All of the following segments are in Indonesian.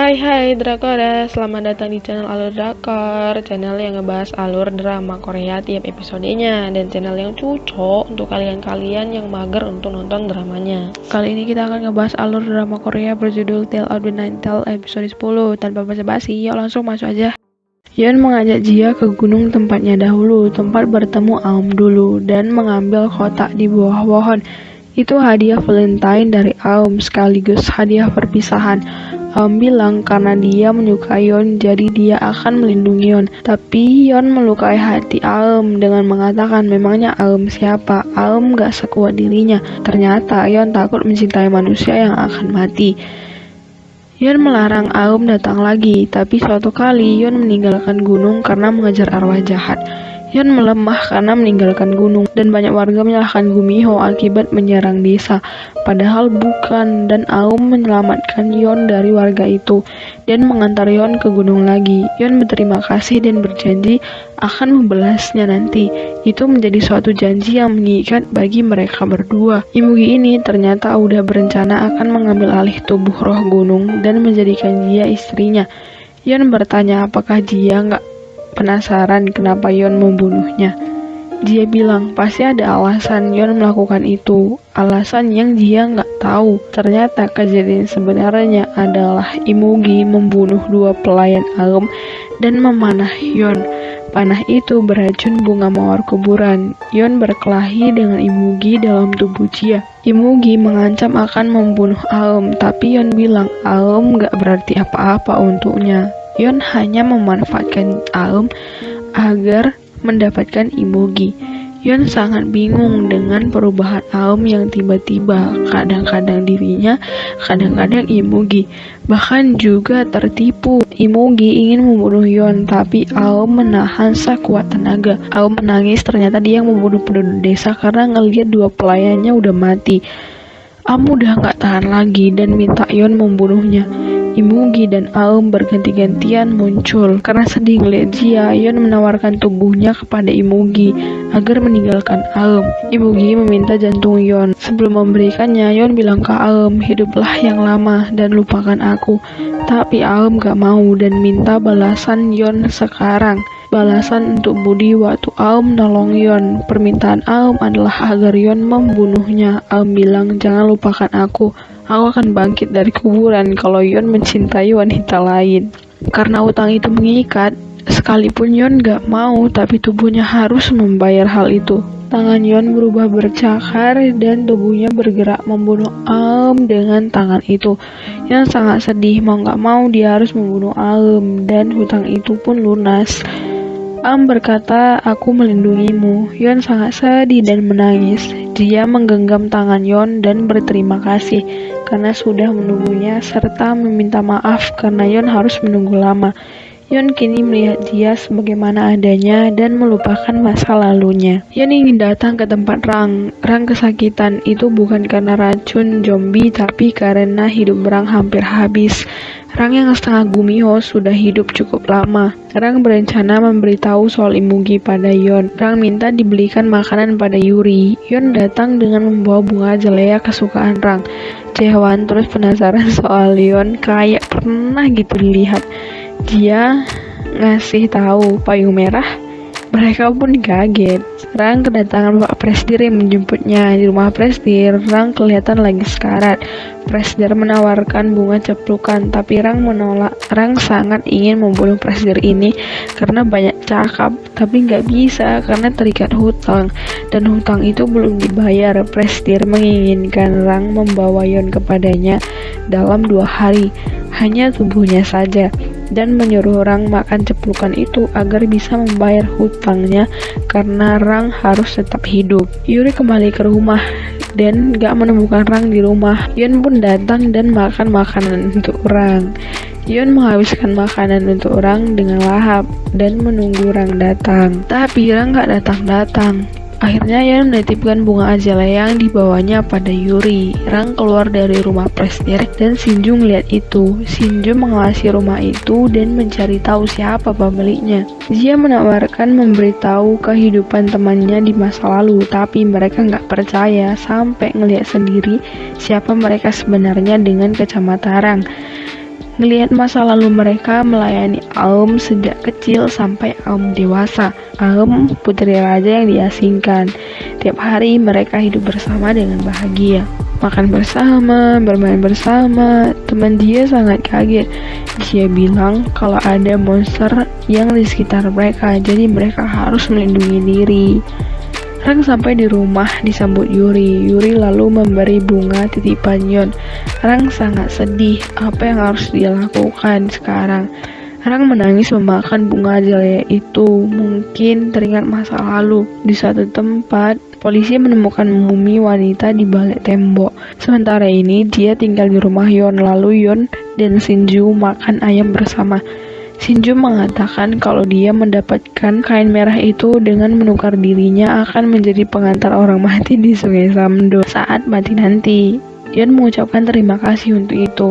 Hai Drakor, selamat datang di channel Alur Drakor, channel yang ngebahas alur drama Korea tiap episodenya, dan channel yang cocok untuk kalian-kalian yang mager untuk nonton dramanya. Kali ini kita akan ngebahas alur drama Korea berjudul Tale of the Nine Tails episode 10. Tanpa basa-basi, yuk langsung masuk aja. Yeon mengajak Jia ke gunung tempatnya dahulu, tempat bertemu Aum dulu, dan mengambil kotak di bawah pohon. Itu hadiah Valentine dari Aum sekaligus hadiah perpisahan. Aum bilang karena dia menyukai Yeon jadi dia akan melindungi Yeon. Tapi Yeon melukai hati Aum dengan mengatakan memangnya Aum siapa? Aum gak sekuat dirinya. Ternyata Yeon takut mencintai manusia yang akan mati. Yeon melarang Aum datang lagi, tapi suatu kali Yeon meninggalkan gunung karena mengejar arwah jahat. Yeon melemah karena meninggalkan gunung, dan banyak warga menyalahkan Gumiho akibat menyerang desa. Padahal bukan, dan Aum menyelamatkan Yeon dari warga itu, dan mengantar Yeon ke gunung lagi. Yeon berterima kasih dan berjanji akan membalasnya nanti. Itu menjadi suatu janji yang mengikat bagi mereka berdua. Imugi ini ternyata udah berencana akan mengambil alih tubuh roh gunung dan menjadikan dia istrinya. Yeon bertanya apakah dia nggak penasaran kenapa Yeon membunuhnya. Dia bilang pasti ada alasan Yeon melakukan itu, alasan yang dia nggak tahu. Ternyata kejadian sebenarnya adalah Imugi membunuh dua pelayan Aum dan memanah Yeon. Panah itu beracun bunga mawar kuburan. Yeon berkelahi dengan Imugi dalam tubuh Jia. Imugi mengancam akan membunuh Aum, tapi Yeon bilang Aum nggak berarti apa-apa untuknya. Yeon hanya memanfaatkan Aum agar mendapatkan Imugi. Yeon sangat bingung dengan perubahan Aum yang tiba-tiba, kadang-kadang dirinya, kadang-kadang Imugi. Bahkan juga tertipu. Imugi ingin membunuh Yeon, tapi Aum menahan sekuat tenaga. Aum menangis, ternyata dia yang membunuh penduduk desa karena ngelihat dua pelayannya udah mati. Aum udah gak tahan lagi dan minta Yeon membunuhnya. Imugi dan Aum berganti-gantian muncul. Karena sedih ngeliat Jia, Yeon menawarkan tubuhnya kepada Imugi agar meninggalkan Aum. Imugi meminta jantung Yeon. Sebelum memberikannya, Yeon bilang ke Aum, hiduplah yang lama dan lupakan aku. Tapi Aum gak mau dan minta balasan Yeon sekarang. Balasan untuk budi waktu Aum nolong Yeon. Permintaan Aum adalah agar Yeon membunuhnya. Aum bilang, jangan lupakan aku. Aku akan bangkit dari kuburan kalau Yeon mencintai wanita lain. Karena utang itu mengikat, sekalipun Yeon gak mau, tapi tubuhnya harus membayar hal itu. Tangan Yeon berubah bercakar dan tubuhnya bergerak membunuh Aum dengan tangan itu. Yeon sangat sedih, mau gak mau dia harus membunuh Aum dan hutang itu pun lunas. Aum berkata, aku melindungimu. Yeon sangat sedih dan menangis. Dia menggenggam tangan Yeon dan berterima kasih karena sudah menunggunya serta meminta maaf karena Yeon harus menunggu lama. Yeon kini melihat dia sebagaimana adanya dan melupakan masa lalunya. Yeon ingin datang ke tempat Rang. Rang kesakitan itu bukan karena racun zombie tapi karena hidup Rang hampir habis. Rang yang setengah Gumiho sudah hidup cukup lama. Rang berencana memberitahu soal Imugi pada Yeon. Rang minta dibelikan makanan pada Yuri. Yeon datang dengan membawa bunga jelea kesukaan Rang. Jaehwan terus penasaran soal Yeon, kayak pernah gitu dilihat. Dia ngasih tahu payung merah. Mereka pun kaget. Rang kedatangan Pak Presdir yang menjemputnya. Di rumah Presdir, Rang kelihatan lagi sekarat. Presdir menawarkan bunga ceplukan, tapi Rang menolak. Rang sangat ingin membunuh Presdir ini karena banyak cakap, tapi nggak bisa karena terikat hutang. Dan hutang itu belum dibayar. Presdir menginginkan Rang membawa Yeon kepadanya dalam 2 hari. Hanya tubuhnya saja. Dan menyuruh Rang makan ceplukan itu agar bisa membayar hutangnya karena Rang harus tetap hidup. Yuri kembali ke rumah dan gak menemukan Rang di rumah. Yeon pun datang dan makan makanan untuk Rang. Yeon menghabiskan makanan untuk Rang dengan lahap dan menunggu Rang datang. Tapi Rang gak datang-datang. Akhirnya Yeon menitipkan bunga azalea yang dibawanya pada Yuri. Rang keluar dari rumah Presdir dan Shinju melihat itu. Shinju mengawasi rumah itu dan mencari tahu siapa pemiliknya. Dia menawarkan memberitahu kehidupan temannya di masa lalu, tapi mereka nggak percaya sampai ngelihat sendiri siapa mereka sebenarnya dengan kacamata Rang. Ngelihat masa lalu mereka melayani Aum sejak kecil sampai Aum dewasa. Aum putri raja yang diasingkan. Tiap hari mereka hidup bersama dengan bahagia. Makan bersama, bermain bersama. Teman dia sangat kaget. Dia bilang kalau ada monster yang di sekitar mereka, jadi mereka harus melindungi diri. Rang sampai di rumah disambut Yuri. Yuri lalu memberi bunga titipan Yon. Rang sangat sedih. Apa yang harus dia lakukan sekarang? Rang menangis memakan bunga azalea itu. Mungkin teringat masa lalu. Di suatu tempat, polisi menemukan mumi wanita di balik tembok. Sementara ini, dia tinggal di rumah Yon. Lalu Yon dan Shinju makan ayam bersama. Shinju mengatakan kalau dia mendapatkan kain merah itu dengan menukar dirinya akan menjadi pengantar orang mati di Sungai Samdo saat mati nanti. Yon mengucapkan terima kasih untuk itu.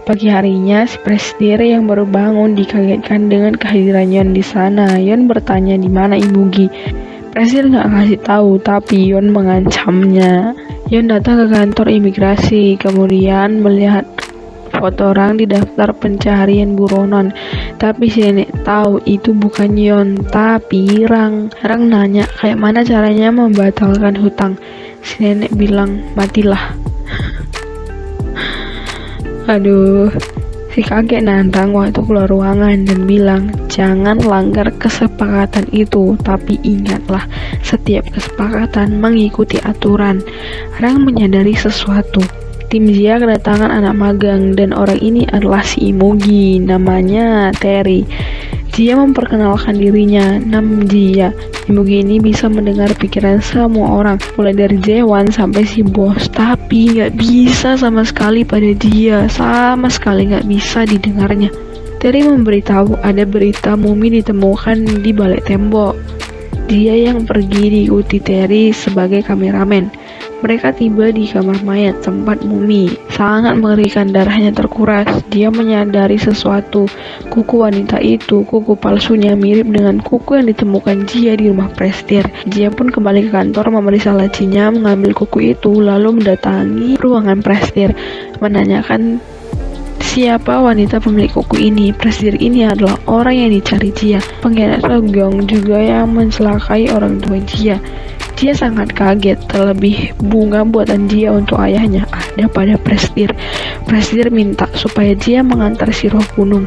Pagi harinya, si Presdir yang baru bangun dikagetkan dengan kehadiran Yon di sana. Yon bertanya di mana Ibu Gi. Presdir nggak kasih tahu, tapi Yon mengancamnya. Yon datang ke kantor imigrasi, kemudian melihat foto Rang di daftar pencarian buronan, tapi si nenek tahu itu bukan Yon, tapi Rang. Rang nanya kayak mana caranya membatalkan hutang. Si nenek bilang matilah. Aduh, si kakek nantang waktu keluar ruangan dan bilang jangan langgar kesepakatan itu, tapi ingatlah setiap kesepakatan mengikuti aturan. Rang menyadari sesuatu. Tim Jia kedatangan anak magang dan orang ini adalah si Imogi, namanya Terry. Jia memperkenalkan dirinya, Nam Jia. Imogi ini bisa mendengar pikiran semua orang, mulai dari Jewan sampai si bos, tapi nggak bisa sama sekali pada dia, sama sekali nggak bisa didengarnya. Terry memberitahu ada berita mumi ditemukan di balik tembok. Dia yang pergi diikuti Terry sebagai kameramen. Mereka tiba di kamar mayat tempat mumi. Sangat mengerikan, darahnya terkuras. Dia menyadari sesuatu. Kuku wanita itu, kuku palsunya mirip dengan kuku yang ditemukan Jia di rumah Prestir. Jia pun kembali ke kantor memeriksa lacinya, mengambil kuku itu, lalu mendatangi ruangan Prestir, menanyakan siapa wanita pemilik kuku ini. Prestir ini adalah orang yang dicari Jia. Pengkhianat Sogyeong juga yang mencelakai orang tua Jia. Dia sangat kaget, terlebih bunga buatan Jia untuk ayahnya ada pada Prestir. Prestir minta supaya Jia mengantar si roh gunung,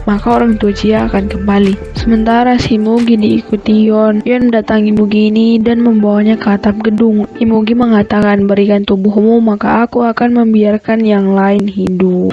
maka orang tua Jia akan kembali. Sementara si Mugi diikuti Yon. Yon mendatangi Mugi ini dan membawanya ke atap gedung. Mugi mengatakan berikan tubuhmu maka aku akan membiarkan yang lain hidup.